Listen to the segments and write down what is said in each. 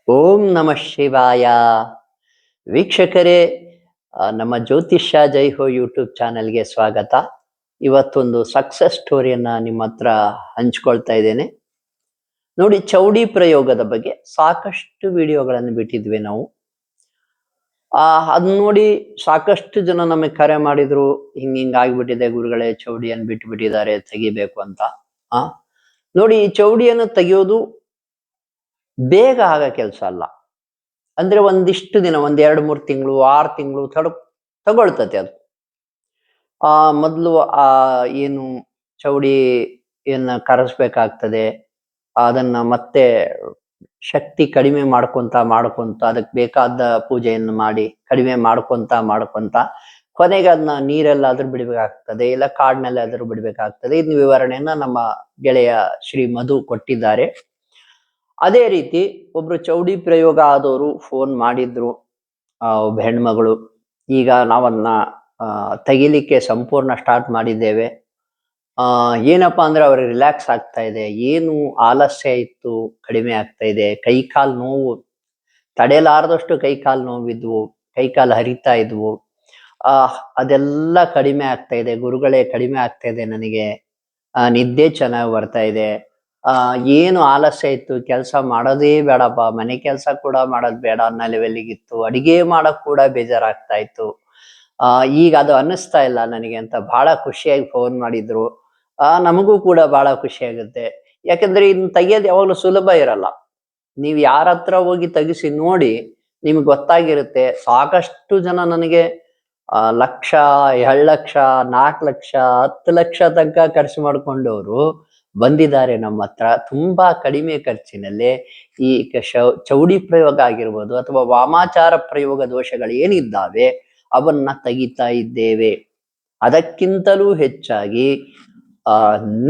ಓಂ ನಮಃ ಶಿವಾಯ. ವೀಕ್ಷಕರೇ, ನಮ್ಮ ಜ್ಯೋತಿಷ್ಯ ಜೈ ಹೋ ಯೂಟ್ಯೂಬ್ ಚಾನೆಲ್ಗೆ ಸ್ವಾಗತ. ಇವತ್ತೊಂದು ಸಕ್ಸಸ್ ಸ್ಟೋರಿಯನ್ನ ನಿಮ್ಮ ಹತ್ರ ಹಂಚ್ಕೊಳ್ತಾ ಇದ್ದೇನೆ. ನೋಡಿ, ಚೌಡಿ ಪ್ರಯೋಗದ ಬಗ್ಗೆ ಸಾಕಷ್ಟು ವಿಡಿಯೋಗಳನ್ನು ಬಿಟ್ಟಿದ್ವಿ ನಾವು. ಅದ್ ನೋಡಿ ಸಾಕಷ್ಟು ಜನ ನಮಗೆ ಕರೆ ಮಾಡಿದ್ರು, ಹಿಂಗ್ ಆಗ್ಬಿಟ್ಟಿದೆ ಗುರುಗಳೇ, ಚೌಡಿಯನ್ನು ಬಿಟ್ಟು ಬಿಟ್ಟಿದ್ದಾರೆ, ತೆಗಿಬೇಕು ಅಂತ. ಆ ನೋಡಿ, ಈ ಚೌಡಿಯನ್ನು ತೆಗೆಯೋದು ಬೇಗ ಆಗ ಕೆಲಸ ಅಲ್ಲ. ಅಂದ್ರೆ ಒಂದಿಷ್ಟು ದಿನ, ಒಂದ್ 2-3 ತಿಂಗಳು, 6 ತಿಂಗಳು ತಗೊಳ್ತತೆ ಅದು. ಮೊದಲು ಏನು ಚೌಡಿಯನ್ನ ಕರಗಿಸ್ಬೇಕಾಗ್ತದೆ. ಅದನ್ನ ಮತ್ತೆ ಶಕ್ತಿ ಕಡಿಮೆ ಮಾಡ್ಕೊಂತ ಅದಕ್ಕೆ ಬೇಕಾದ ಪೂಜೆಯನ್ನು ಮಾಡಿ ಕಡಿಮೆ ಮಾಡ್ಕೊಂತ ಕೊನೆಗೆ ಅದನ್ನ ನೀರೆಲ್ಲಾದ್ರೂ ಬಿಡಬೇಕಾಗ್ತದೆ, ಇಲ್ಲ ಕಾಡಿನಲ್ಲಾದ್ರೂ ಬಿಡಬೇಕಾಗ್ತದೆ. ಇದ್ ವಿವರಣೆಯನ್ನ ನಮ್ಮ ಗೆಳೆಯ ಶ್ರೀ ಮಧು ಕೊಟ್ಟಿದ್ದಾರೆ. ಅದೇ ರೀತಿ ಒಬ್ರು ಚೌಡಿ ಪ್ರಯೋಗ ಆದವರು ಫೋನ್ ಮಾಡಿದ್ರು, ಒಬ್ಬ ಹೆಣ್ಮಗಳು. ಈಗ ನಾವನ್ನ ತೆಗಿಲಿಕ್ಕೆ ಸಂಪೂರ್ಣ ಸ್ಟಾರ್ಟ್ ಮಾಡಿದ್ದೇವೆ. ಏನಪ್ಪಾ ಅಂದ್ರೆ ಅವ್ರಿಗೆ ರಿಲ್ಯಾಕ್ಸ್ ಆಗ್ತಾ ಇದೆ, ಏನು ಆಲಸ್ಯ ಇತ್ತು ಕಡಿಮೆ ಆಗ್ತಾ ಇದೆ, ಕೈ ಕಾಲು ನೋವು ತಡೆಯಲಾರದಷ್ಟು ಕೈ ಕಾಲು ನೋವಿದ್ವು, ಕೈ ಕಾಲು ಹರಿತಾ ಇದ್ವು. ಅದೆಲ್ಲ ಕಡಿಮೆ ಆಗ್ತಾ ಇದೆ. ಗುರುಗಳೇ, ಕಡಿಮೆ ಆಗ್ತಾ ಇದೆ ನನಗೆ, ನಿದ್ದೆ ಚೆನ್ನಾಗಿ ಬರ್ತಾ ಇದೆ, ಏನು ಆಲಸ್ಯ ಇತ್ತು, ಕೆಲಸ ಮಾಡೋದೇ ಬೇಡಪ್ಪ, ಮನೆ ಕೆಲಸ ಕೂಡ ಮಾಡೋದ್ ಬೇಡ ಅನ್ನೋ ಲೆವೆಲ್ಗಿತ್ತು, ಅಡಿಗೆ ಮಾಡಕ್ ಕೂಡ ಬೇಜಾರಾಗ್ತಾ ಇತ್ತು, ಈಗ ಅದು ಅನ್ನಿಸ್ತಾ ಇಲ್ಲ ನನಗೆ ಅಂತ ಬಹಳ ಖುಷಿಯಾಗಿ ಫೋನ್ ಮಾಡಿದ್ರು. ನಮಗೂ ಕೂಡ ಬಹಳ ಖುಷಿ ಆಗುತ್ತೆ. ಯಾಕಂದ್ರೆ ಇನ್ ತೆಗಿಯೋದು ಯಾವಾಗ್ಲೂ ಸುಲಭ ಇರಲ್ಲ. ನೀವ್ ಯಾರ ಹತ್ರ ಹೋಗಿ ತೆಗಿಸಿ ನೋಡಿ, ನಿಮ್ಗೆ ಗೊತ್ತಾಗಿರುತ್ತೆ. ಸಾಕಷ್ಟು ಜನ ನನಗೆ ಲಕ್ಷ, 2 ಲಕ್ಷ, 4 ಲಕ್ಷ, 10 ಲಕ್ಷ ತನಕ ಖರ್ಚು ಮಾಡ್ಕೊಂಡವರು ಬಂದಿದ್ದಾರೆ ನಮ್ಮ ಹತ್ರ. ತುಂಬಾ ಕಡಿಮೆ ಖರ್ಚಿನಲ್ಲೇ ಈ ಚೌಡಿ ಪ್ರಯೋಗ ಆಗಿರ್ಬೋದು ಅಥವಾ ವಾಮಾಚಾರ ಪ್ರಯೋಗ ದೋಷಗಳು ಏನಿದ್ದಾವೆ ಅವನ್ನ ತೆಗಿತಾ ಇದ್ದೇವೆ. ಅದಕ್ಕಿಂತಲೂ ಹೆಚ್ಚಾಗಿ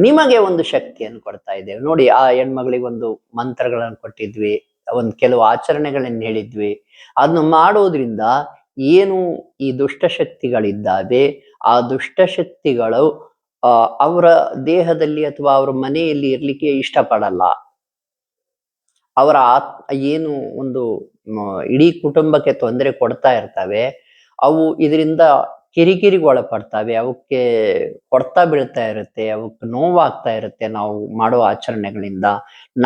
ನಿಮಗೆ ಒಂದು ಶಕ್ತಿಯನ್ನು ಕೊಡ್ತಾ ಇದ್ದೇವೆ. ನೋಡಿ, ಆ ಹೆಣ್ಮಗಳಿಗೆ ಒಂದು ಮಂತ್ರಗಳನ್ನು ಕೊಟ್ಟಿದ್ವಿ, ಒಂದ್ ಕೆಲವು ಆಚರಣೆಗಳನ್ನ ಹೇಳಿದ್ವಿ. ಅದನ್ನ ಮಾಡೋದ್ರಿಂದ ಏನು ಈ ದುಷ್ಟಶಕ್ತಿಗಳಿದ್ದಾವೆ, ಆ ದುಷ್ಟಶಕ್ತಿಗಳು ಅವರ ದೇಹದಲ್ಲಿ ಅಥವಾ ಅವರ ಮನೆಯಲ್ಲಿ ಇರ್ಲಿಕ್ಕೆ ಇಷ್ಟಪಡಲ್ಲ. ಅವರ ಏನು ಒಂದು ಇಡೀ ಕುಟುಂಬಕ್ಕೆ ತೊಂದರೆ ಕೊಡ್ತಾ ಇರ್ತವೆ, ಅವು ಇದರಿಂದ ಕಿರಿಕಿರಿಗೆ ಒಳಪಡ್ತವೆ, ಅವಕ್ಕೆ ಹೊಡ್ತ ಬೀಳ್ತಾ ಇರುತ್ತೆ, ಅವಕ್ಕೆ ನೋವಾಗ್ತಾ ಇರುತ್ತೆ. ನಾವು ಮಾಡೋ ಆಚರಣೆಗಳಿಂದ,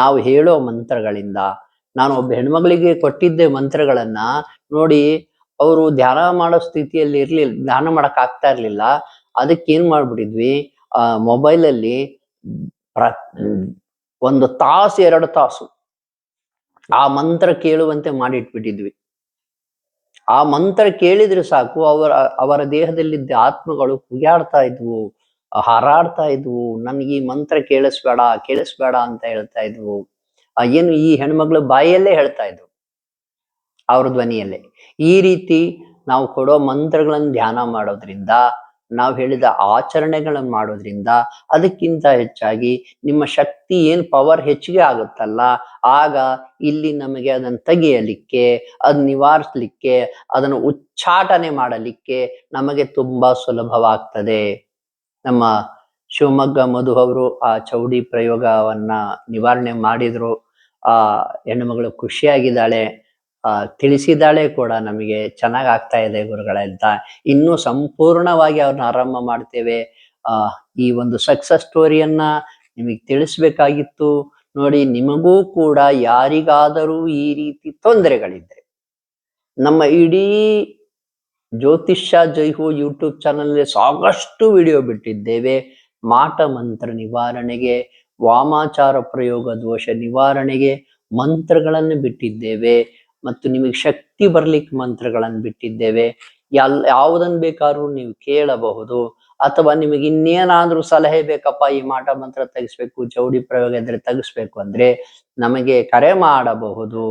ನಾವು ಹೇಳೋ ಮಂತ್ರಗಳಿಂದ. ನಾನು ಒಬ್ಬ ಹೆಣ್ಮಗಳಿಗೆ ಕೊಟ್ಟಿದ್ದೆ ಮಂತ್ರಗಳನ್ನ. ನೋಡಿ, ಅವರು ಧ್ಯಾನ ಮಾಡೋ ಸ್ಥಿತಿಯಲ್ಲಿ ಧ್ಯಾನ ಮಾಡಕ್ ಆಗ್ತಾ ಇರ್ಲಿಲ್ಲ. ಅದಕ್ಕೆ ಏನ್ ಮಾಡ್ಬಿಟ್ಟಿದ್ವಿ, ಮೊಬೈಲಲ್ಲಿ ಒಂದು ತಾಸು 2 ತಾಸು ಆ ಮಂತ್ರ ಕೇಳುವಂತೆ ಮಾಡಿಟ್ಬಿಟ್ಟಿದ್ವಿ. ಆ ಮಂತ್ರ ಕೇಳಿದ್ರೆ ಸಾಕು, ಅವರ ದೇಹದಲ್ಲಿದ್ದ ಆತ್ಮಗಳು ಕುಗ್ಯಾಡ್ತಾ ಇದ್ವು, ಹಾರಾಡ್ತಾ ಇದ್ವು. ನನ್ಗೆ ಈ ಮಂತ್ರ ಕೇಳಿಸ್ಬೇಡ ಅಂತ ಹೇಳ್ತಾ ಇದ್ವು. ಏನು ಈ ಹೆಣ್ಮಕ್ಳು ಬಾಯಲ್ಲೇ ಹೇಳ್ತಾ ಇದ್ವು, ಅವ್ರ ಧ್ವನಿಯಲ್ಲೇ. ಈ ರೀತಿ ನಾವು ಕೊಡೋ ಮಂತ್ರಗಳನ್ನು ಧ್ಯಾನ ಮಾಡೋದ್ರಿಂದ, ನಾವು ಹೇಳಿದ ಆಚರಣೆಗಳನ್ನು ಮಾಡೋದ್ರಿಂದ, ಅದಕ್ಕಿಂತ ಹೆಚ್ಚಾಗಿ ನಿಮ್ಮ ಶಕ್ತಿ ಏನ್ ಪವರ್ ಹೆಚ್ಚಿಗೆ ಆಗುತ್ತಲ್ಲ, ಆಗ ಇಲ್ಲಿ ನಮಗೆ ಅದನ್ನು ತೆಗೆಯಲಿಕ್ಕೆ, ಅದನ್ನ ನಿವಾರಿಸ್ಲಿಕ್ಕೆ, ಅದನ್ನು ಉಚ್ಚಾಟನೆ ಮಾಡಲಿಕ್ಕೆ ನಮಗೆ ತುಂಬಾ ಸುಲಭವಾಗ್ತದೆ. ನಮ್ಮ ಶಿವಮೊಗ್ಗ ಮಧು ಅವರು ಆ ಚೌಡಿ ಪ್ರಯೋಗವನ್ನ ನಿವಾರಣೆ ಮಾಡಿದ್ರು. ಆ ಹೆಣ್ಣುಮಗಳು ಖುಷಿಯಾಗಿದ್ದಾಳೆ, ತಿಳಿಸಿದ್ದಾಳೆ ಕೂಡ, ನಮಗೆ ಚೆನ್ನಾಗ್ ಆಗ್ತಾ ಇದೆ ಗುರುಗಳೇ ಅಂತ. ಇನ್ನೂ ಸಂಪೂರ್ಣವಾಗಿ ಅವ್ರನ್ನ ಆರಂಭ ಮಾಡ್ತೇವೆ. ಈ ಒಂದು ಸಕ್ಸಸ್ ಸ್ಟೋರಿಯನ್ನ ನಿಮಗೆ ತಿಳಿಸ್ಬೇಕಾಗಿತ್ತು. ನೋಡಿ, ನಿಮಗೂ ಕೂಡ ಯಾರಿಗಾದರೂ ಈ ರೀತಿ ತೊಂದರೆಗಳಿದ್ರೆ, ನಮ್ಮ ಇಡೀ ಜ್ಯೋತಿಷ್ಯ ಜೈ ಹೋ ಯೂಟ್ಯೂಬ್ ಚಾನಲ್ ಸಾಕಷ್ಟು ವಿಡಿಯೋ ಬಿಟ್ಟಿದ್ದೇವೆ. ಮಾಟ ಮಂತ್ರ ನಿವಾರಣೆಗೆ, ವಾಮಾಚಾರ ಪ್ರಯೋಗ ದೋಷ ನಿವಾರಣೆಗೆ ಮಂತ್ರಗಳನ್ನು ಬಿಟ್ಟಿದ್ದೇವೆ, ಮತ್ತು ನಿಮಗೆ ಶಕ್ತಿ ಬರ್ಲಿಕ್ಕೆ ಮಂತ್ರಗಳನ್ನು ಬಿಟ್ಟಿದ್ದೇವೆ. ಯಾವುದನ್ನು ಬೇಕಾದ್ರೂ ನೀವು ಕೇಳಬಹುದು. ಅಥವಾ ನಿಮಗೆ ಇನ್ನೇನಾದ್ರೂ ಸಲಹೆ ಬೇಕಪ್ಪ, ಈ ಮಾಟ ಮಂತ್ರ ತೆಗಿಸ್ಬೇಕು, ಚೌಡಿ ಪ್ರಯೋಗ ಇದ್ರೆ ತೆಗಿಸ್ಬೇಕು ಅಂದ್ರೆ ನಮಗೆ ಕರೆ ಮಾಡಬಹುದು.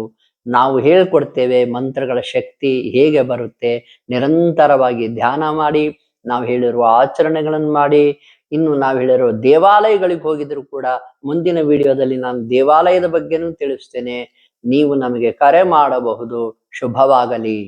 ನಾವು ಹೇಳ್ಕೊಡ್ತೇವೆ ಮಂತ್ರಗಳ ಶಕ್ತಿ ಹೇಗೆ ಬರುತ್ತೆ. ನಿರಂತರವಾಗಿ ಧ್ಯಾನ ಮಾಡಿ, ನಾವು ಹೇಳಿರುವ ಆಚರಣೆಗಳನ್ನು ಮಾಡಿ, ಇನ್ನು ನಾವು ಹೇಳಿರೋ ದೇವಾಲಯಗಳಿಗೆ ಹೋಗಿದ್ರು ಕೂಡ ಮುಂದಿನ ವಿಡಿಯೋದಲ್ಲಿ ನಾನು ದೇವಾಲಯದ ಬಗ್ಗೆನೂ ತಿಳಿಸ್ತೇನೆ. ನೀವು ನಮಗೆ ಕರೆ ಮಾಡಬಹುದು. ಶುಭವಾಗಲಿ.